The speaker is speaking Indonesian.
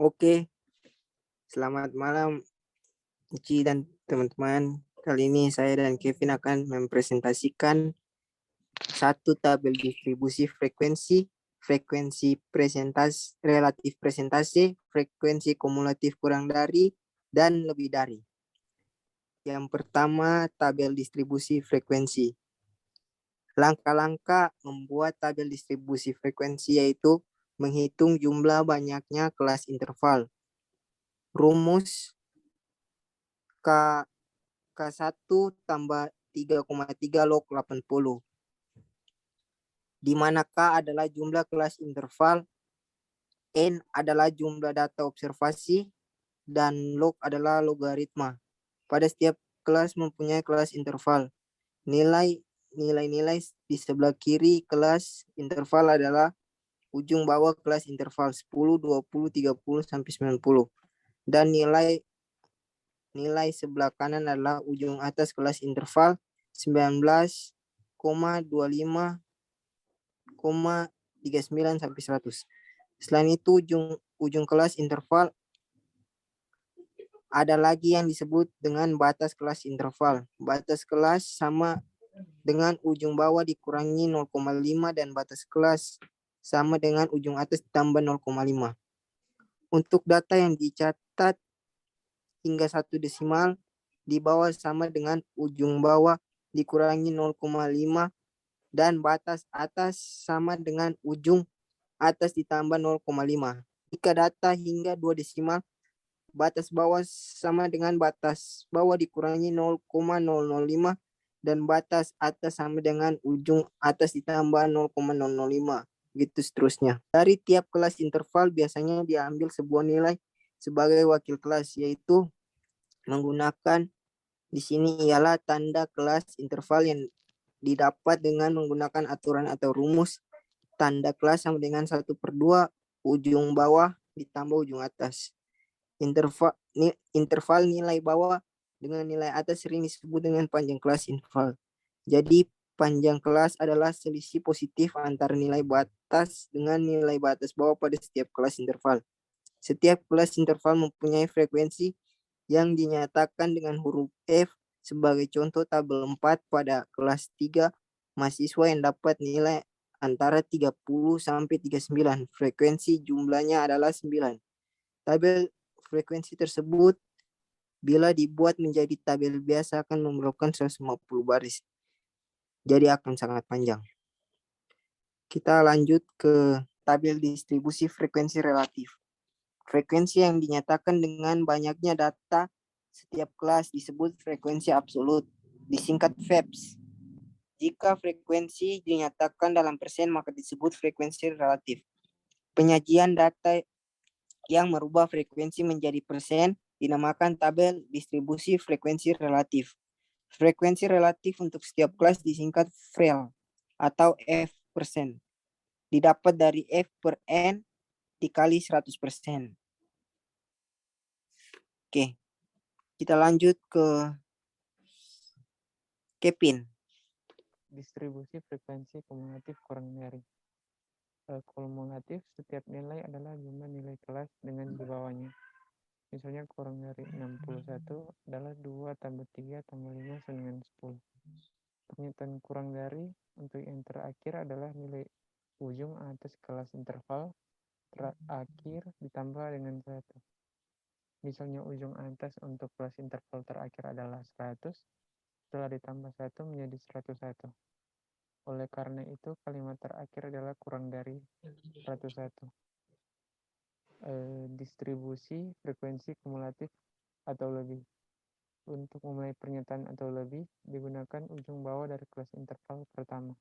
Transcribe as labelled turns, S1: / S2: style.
S1: Oke, selamat malam Uci dan teman-teman. Kali ini saya dan Kevin akan mempresentasikan satu tabel distribusi frekuensi, frekuensi relatif presentasi, frekuensi kumulatif kurang dari, dan lebih dari. Yang pertama, tabel distribusi frekuensi. Langkah-langkah membuat tabel distribusi frekuensi yaitu menghitung jumlah banyaknya kelas interval. Rumus K K1 tambah 3,3 log 80. Di mana K adalah jumlah kelas interval, N adalah jumlah data observasi, dan log adalah logaritma. Pada setiap kelas mempunyai kelas interval. Nilai-nilai di sebelah kiri kelas interval adalah ujung bawah kelas interval 10, 20, 30, sampai 90. Dan nilai sebelah kanan adalah ujung atas kelas interval 19,25,39 sampai 100. Selain itu ujung kelas interval ada lagi yang disebut dengan batas kelas interval. Batas kelas sama dengan ujung bawah dikurangi 0,5 dan batas kelas sama dengan ujung atas ditambah 0,5. Untuk data yang dicatat hingga 1 desimal di bawah sama dengan ujung bawah dikurangi 0,5 dan batas atas sama dengan ujung atas ditambah 0,5. Jika data hingga 2 desimal, batas bawah sama dengan batas bawah dikurangi 0,005 dan batas atas sama dengan ujung atas ditambah 0,005. Gitu seterusnya. Dari tiap kelas interval biasanya diambil sebuah nilai sebagai wakil kelas, yaitu menggunakan di sini ialah tanda kelas interval yang didapat dengan menggunakan aturan atau rumus tanda kelas sama dengan 1/2 ujung bawah ditambah ujung atas. Interval nilai bawah dengan nilai atas sering disebut dengan panjang kelas interval. Jadi panjang kelas adalah selisih positif antara nilai batas dengan nilai batas bawah pada setiap kelas interval. Setiap kelas interval mempunyai frekuensi yang dinyatakan dengan huruf F. Sebagai contoh tabel 4 pada kelas 3, mahasiswa yang dapat nilai antara 30 sampai 39. Frekuensi jumlahnya adalah 9. Tabel frekuensi tersebut bila dibuat menjadi tabel biasa akan memerlukan 150 baris. Jadi akan sangat panjang. Kita lanjut ke tabel distribusi frekuensi relatif. Frekuensi yang dinyatakan dengan banyaknya data setiap kelas disebut frekuensi absolut, disingkat FEPS. Jika frekuensi dinyatakan dalam persen maka disebut frekuensi relatif. Penyajian data yang merubah frekuensi menjadi persen dinamakan tabel distribusi frekuensi relatif. Frekuensi relatif untuk setiap kelas disingkat FREL atau F persen. Didapat dari F per N dikali 100%. Oke, kita lanjut ke Kevin.
S2: Distribusi frekuensi kumulatif kurang dari. Kumulatif setiap nilai adalah jumlah nilai kelas dengan di bawahnya. Misalnya kurang dari 61 adalah 2 tambah 3 tambah 5 sama dengan 10. Pernyataan kurang dari untuk yang terakhir adalah nilai ujung atas kelas interval terakhir ditambah dengan 1. Misalnya ujung atas untuk kelas interval terakhir adalah 100, setelah ditambah 1 menjadi 101. Oleh karena itu, kalimat terakhir adalah kurang dari 101. Distribusi frekuensi kumulatif atau lebih. Untuk memulai pernyataan atau lebih, digunakan ujung bawah dari kelas interval pertama.